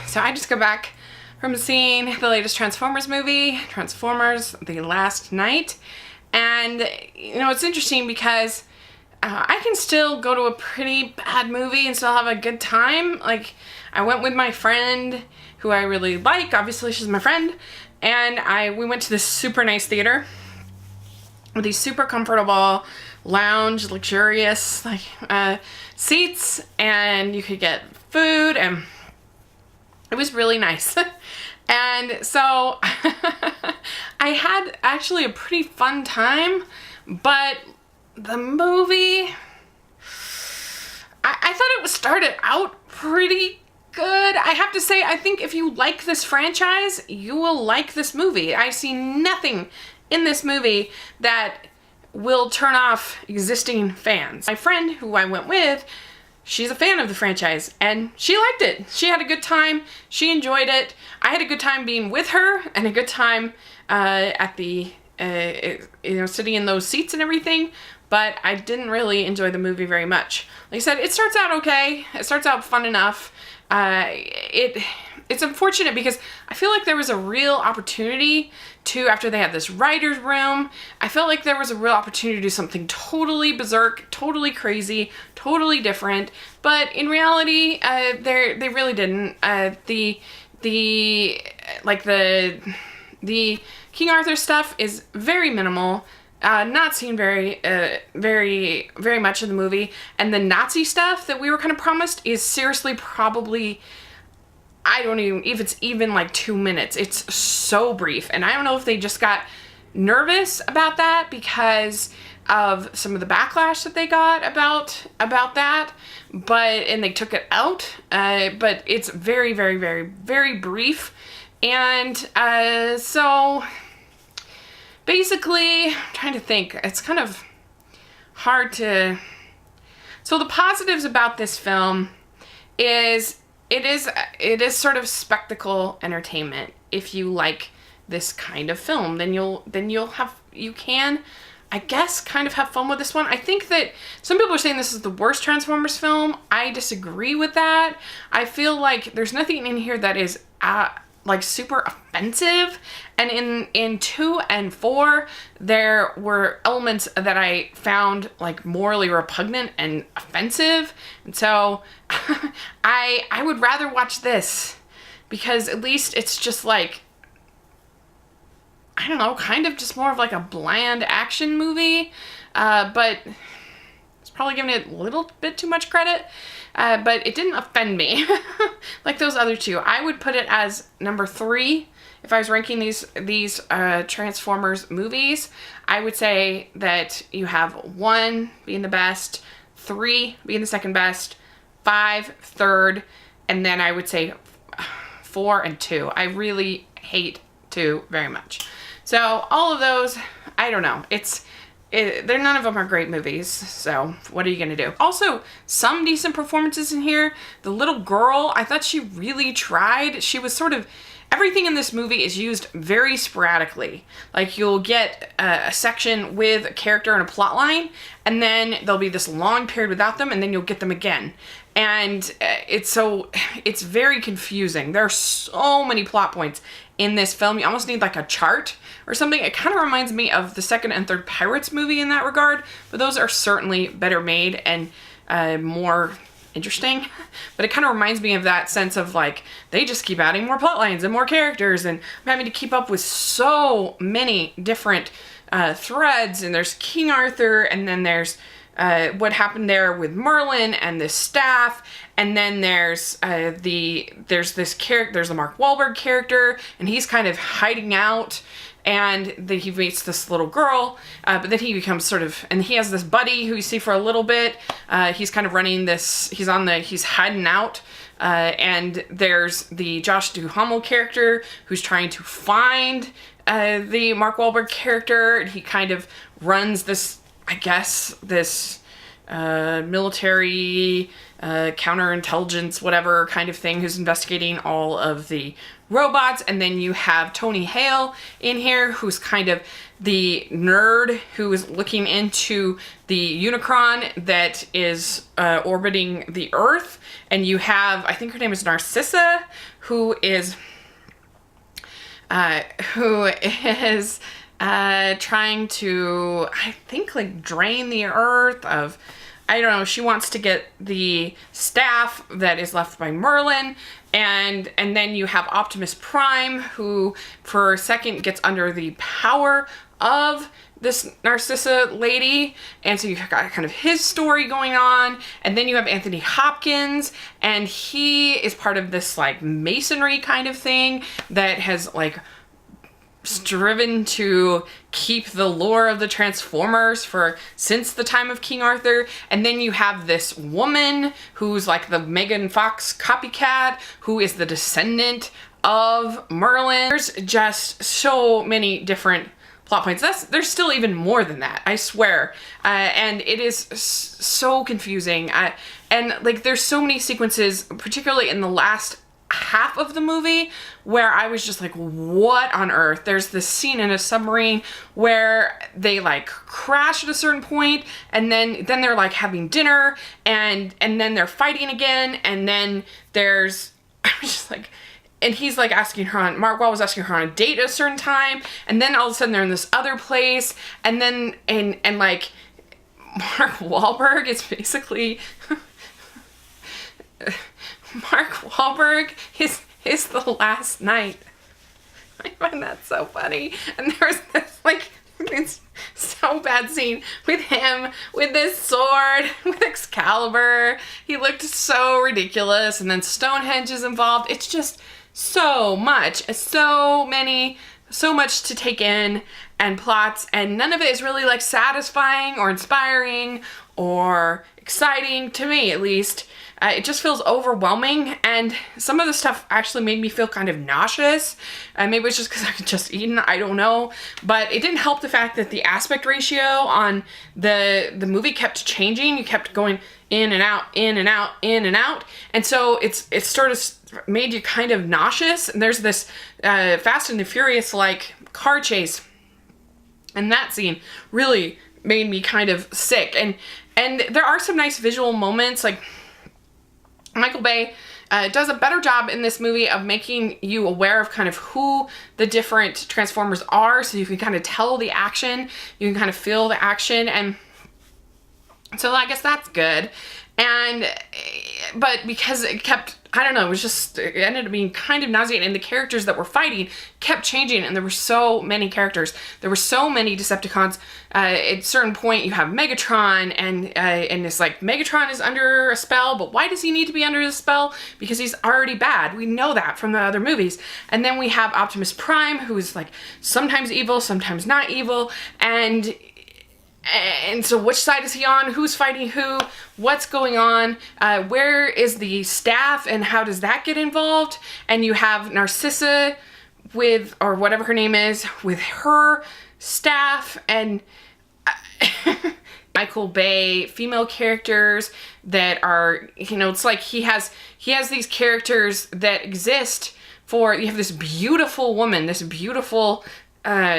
So I just got back from seeing the latest Transformers movie, Transformers: The Last Knight. And, you know, it's interesting because I can still go to a pretty bad movie and still have a good time. Like, I went with my friend who I really like. Obviously, she's my friend. And we went to this super nice theater with these super comfortable lounge, luxurious seats, and you could get food, and it was really nice. And so I had actually a pretty fun time, but the movie, I thought it started out pretty good. I have to say, I think if you like this franchise, you will like this movie. I see nothing in this movie that will turn off existing fans. My friend who I went with, she's a fan of the franchise and she liked it. She had a good time. She enjoyed it. I had a good time being with her and a good time at the, sitting in those seats and everything, but I didn't really enjoy the movie very much. Like I said, it starts out okay. It starts out fun enough. It's unfortunate because I feel like there was a real opportunity to, after they had this writer's room, I felt like there was a real opportunity to do something totally berserk, totally crazy, totally different, but in reality, they really didn't. The King Arthur stuff is very minimal, not seen very much in the movie, and the Nazi stuff that we were kind of promised is seriously probably, I don't even, if it's even like 2 minutes. It's so brief. And I don't know if they just got nervous about that because of some of the backlash that they got about that, and they took it out. But it's very, very, very, very brief. And so basically, I'm trying to think, it's kind of hard to, so the positives about this film is it is sort of spectacle entertainment. If you like this kind of film, then you can, I guess, kind of have fun with this one. I think that some people are saying this is the worst Transformers film. I disagree with that. I feel like there's nothing in here that is like super offensive, and in 2 and 4 there were elements that I found like morally repugnant and offensive, and so I would rather watch this because at least it's just like, I don't know, kind of just more of like a bland action movie, but it's probably giving it a little bit too much credit. But it didn't offend me like those other two. I would put it as number 3 if I was ranking these Transformers movies. I would say that you have 1 being the best, 3 being the second best, 5 third, and then I would say 4 and 2. I really hate 2 very much. So all of those, I don't know. None of them are great movies, so what are you gonna do? Also, some decent performances in here. The little girl, I thought she really tried. She was sort of, everything in this movie is used very sporadically. Like, you'll get a section with a character and a plot line, and then there'll be this long period without them, and then you'll get them again. And it's very confusing. There are so many plot points in this film. You almost need like a chart or something. It kind of reminds me of the second and third Pirates movie in that regard, but those are certainly better made and more interesting. But it kind of reminds me of that sense of like, they just keep adding more plot lines and more characters, and I'm having to keep up with so many different threads, and there's King Arthur, and then there's what happened there with Merlin and the staff, and then there's this character, there's the Mark Wahlberg character, and he's kind of hiding out, and then he meets this little girl, but then he becomes sort of, and he has this buddy who you see for a little bit. He's kind of running this, he's hiding out, and there's the Josh Duhamel character who's trying to find the Mark Wahlberg character, and he kind of runs this, I guess, this military counterintelligence, whatever kind of thing, who's investigating all of the robots. And then you have Tony Hale in here, who's kind of the nerd who is looking into the Unicron that is orbiting the Earth. And you have, I think her name is Narcissa, who is trying to, I think, like, drain the Earth of, I don't know, she wants to get the staff that is left by Merlin. And then you have Optimus Prime, who for a second gets under the power of this Narcissa lady. And so you've got kind of his story going on. And then you have Anthony Hopkins, and he is part of this like masonry kind of thing that has like striven to keep the lore of the Transformers since the time of King Arthur. And then you have this woman who's like the Megan Fox copycat, who is the descendant of Merlin. There's just so many different plot points. There's still even more than that, I swear. And it is so confusing. And like, there's so many sequences, particularly in the last half of the movie, where I was just like, what on earth? There's this scene in a submarine where they like crash at a certain point, and then they're like having dinner, and then they're fighting again, and then there's, I was just like, and he's like asking her on, Mark Wahl was asking her on a date at a certain time, and then all of a sudden they're in this other place, and then, and like, Mark Wahlberg is basically, Mark Wahlberg is the last knight. I find that so funny. And there was this like, it's so bad scene with him with this sword with Excalibur. He looked so ridiculous, and then Stonehenge is involved. It's just so much, so much to take in, and plots, and none of it is really like satisfying or inspiring or exciting, to me at least. It just feels overwhelming, and some of the stuff actually made me feel kind of nauseous. Maybe it's just because I had just eaten, I don't know. But it didn't help the fact that the aspect ratio on the movie kept changing. You kept going in and out, in and out, in and out. And so it sort of made you kind of nauseous. And there's this Fast and the Furious like car chase, and that scene really made me kind of sick. And there are some nice visual moments, like Michael Bay does a better job in this movie of making you aware of kind of who the different Transformers are, so you can kind of tell the action, you can kind of feel the action, and so I guess that's good. But because it kept, I don't know, it ended up being kind of nauseating, and the characters that were fighting kept changing, and there were so many characters. There were so many Decepticons. At a certain point, you have Megatron, and it's like, Megatron is under a spell, but why does he need to be under the spell? Because he's already bad. We know that from the other movies. And then we have Optimus Prime, who is like sometimes evil, sometimes not evil, and so which side is he on? Who's fighting who? What's going on? Where is the staff, and how does that get involved? And you have Narcissa with, or whatever her name is, with her staff, and Michael Bay female characters that are, it's like he has these characters that exist for, you have this beautiful woman, this beautiful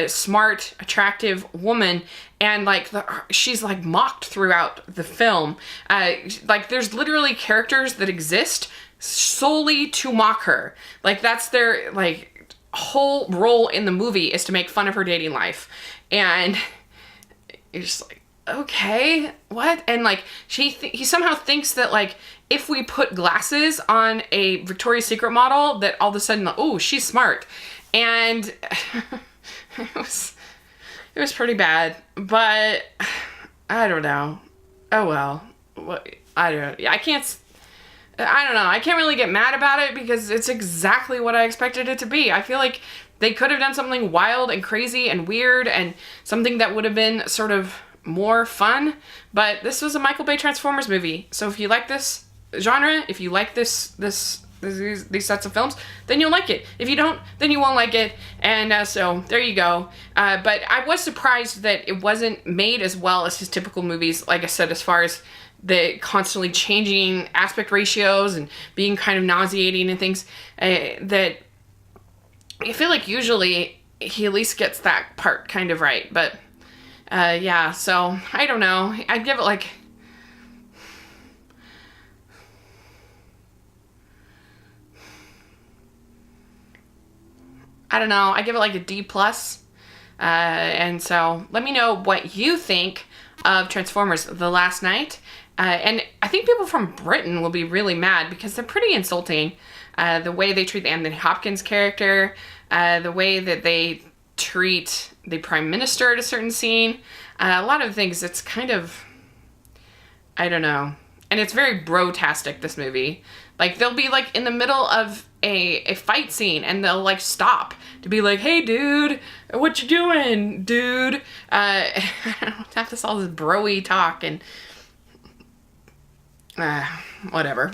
smart, attractive woman, and like she's like mocked throughout the film. Like there's literally characters that exist solely to mock her. Like that's their like whole role in the movie, is to make fun of her dating life. And you're just like, okay, what? And like he somehow thinks that like if we put glasses on a Victoria's Secret model, that all of a sudden, oh, she's smart. And it was pretty bad, but I don't know. Oh well. I don't know. I don't know. I can't really get mad about it because it's exactly what I expected it to be. I feel like they could have done something wild and crazy and weird, and something that would have been sort of more fun, but this was a Michael Bay Transformers movie. So if you like this genre, if you like these sets of films, then you'll like it. If you don't, then you won't like it. And so there you go. But I was surprised that it wasn't made as well as his typical movies, like I said, as far as the constantly changing aspect ratios and being kind of nauseating and things, that I feel like usually he at least gets that part kind of right. But yeah, so I don't know. I'd give it like... I don't know. I give it like a D+. And so let me know what you think of Transformers: The Last Knight. And I think people from Britain will be really mad because they're pretty insulting. The way they treat the Anthony Hopkins character, the way that they treat the Prime Minister at a certain scene. A lot of things, it's kind of, I don't know. And it's very bro-tastic, this movie. Like, they'll be, like, in the middle of a fight scene, and they'll, like, stop to be like, hey, dude, what you doing, dude? I don't have to all this bro-y talk, and whatever.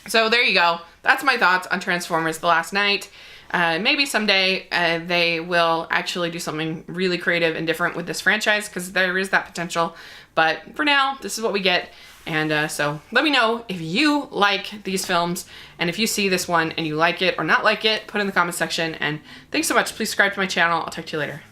So there you go. That's my thoughts on Transformers: The Last Knight. Maybe someday they will actually do something really creative and different with this franchise, because there is that potential. But for now, this is what we get. And so let me know if you like these films, and if you see this one and you like it or not like it, put it in the comment section. And thanks so much. Please subscribe to my channel. I'll talk to you later.